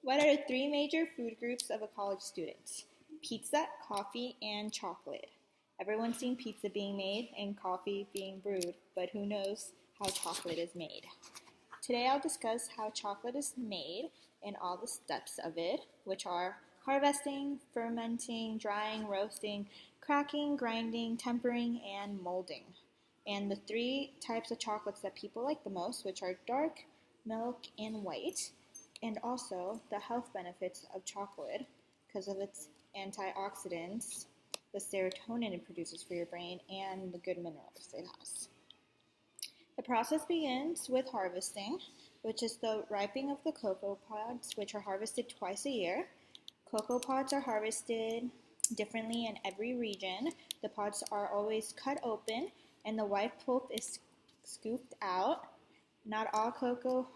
What are the three major food groups of a college student? Pizza, coffee, and chocolate. Everyone's seen pizza being made and coffee being brewed, but who knows how chocolate is made? Today I'll discuss how chocolate is made and all the steps of it, which are harvesting, fermenting, drying, roasting, cracking, grinding, tempering, and molding. And the three types of chocolates that people like the most, which are dark, milk, and white, and also the health benefits of chocolate because of its antioxidants, the serotonin it produces for your brain, and the good minerals it has. The process begins with harvesting, which is the ripening of the cocoa pods, which are harvested twice a year. Cocoa pods are harvested differently in every region. The pods are always cut open, and the white pulp is scooped out. Not all cocoa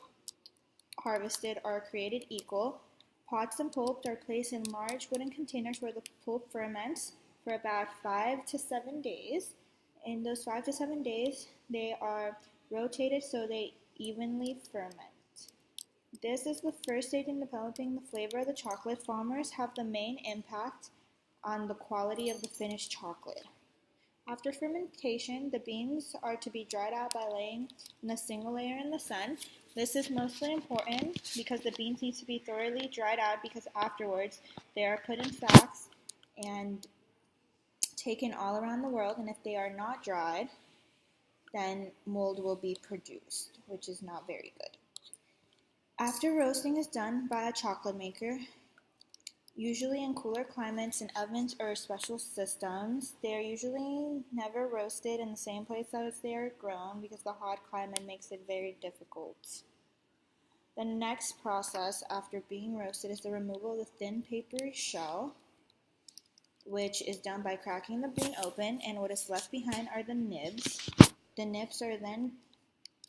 harvested are created equal. Pods and pulp are placed in large wooden containers where the pulp ferments for about 5 to 7 days. In those 5 to 7 days, they are rotated so they evenly ferment. This is the first stage in developing the flavor of the chocolate. Farmers have the main impact on the quality of the finished chocolate. After fermentation, the beans are to be dried out by laying in a single layer in the sun. This is mostly important because the beans need to be thoroughly dried out because afterwards they are put in sacks and taken all around the world, and if they are not dried, then mold will be produced, which is not very good. After roasting is done by a chocolate maker, usually in cooler climates in ovens or special systems, they are usually never roasted in the same place as they are grown because the hot climate makes it very difficult. The next process after being roasted is the removal of the thin papery shell, which is done by cracking the bean open, and what is left behind are the nibs. The nibs are then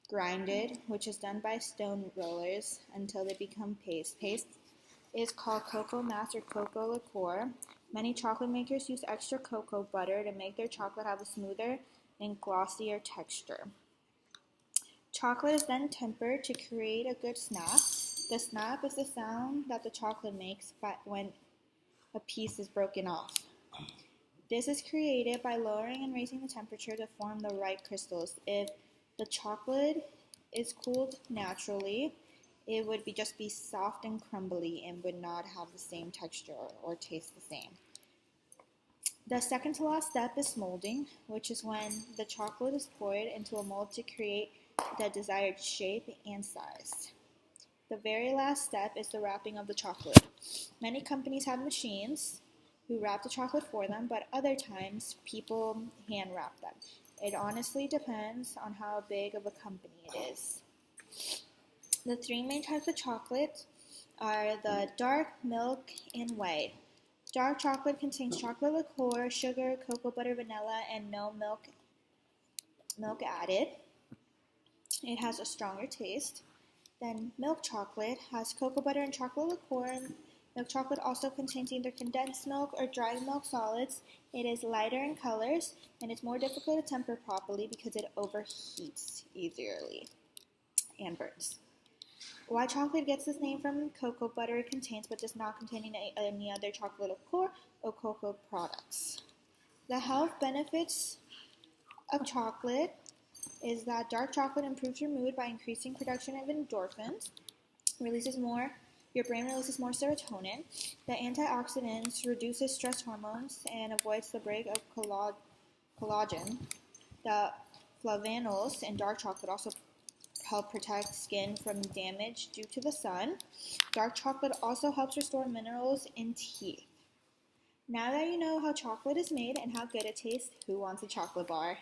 grinded, which is done by stone rollers until they become paste. Paste is called cocoa mass or cocoa liqueur. Many chocolate makers use extra cocoa butter to make their chocolate have a smoother and glossier texture. Chocolate is then tempered to create a good snap. The snap is the sound that the chocolate makes when a piece is broken off. This is created by lowering and raising the temperature to form the right crystals. If the chocolate is cooled naturally, it would just be soft and crumbly and would not have the same texture or taste the same. The second to last step is molding, which is when the chocolate is poured into a mold to create the desired shape and size. The very last step is the wrapping of the chocolate. Many companies have machines who wrap the chocolate for them, but other times people hand wrap them. It honestly depends on how big of a company it is. The three main types of chocolate are the dark, milk, and white. Dark chocolate contains chocolate liqueur, sugar, cocoa butter, vanilla, and no milk added. It has a stronger taste. Then milk chocolate has cocoa butter and chocolate liqueur. Milk chocolate also contains either condensed milk or dried milk solids. It is lighter in colors, and it's more difficult to temper properly because it overheats easily and burns. White chocolate gets its name from cocoa butter it contains, but does not contain any other chocolate liqueur or cocoa products. The health benefits of chocolate is that dark chocolate improves your mood by increasing production of endorphins, your brain releases more serotonin. The antioxidants reduces stress hormones and avoids the break of collagen. The flavonols in dark chocolate also help protect skin from damage due to the sun. Dark chocolate also helps restore minerals in teeth. Now that you know how chocolate is made and how good it tastes, who wants a chocolate bar?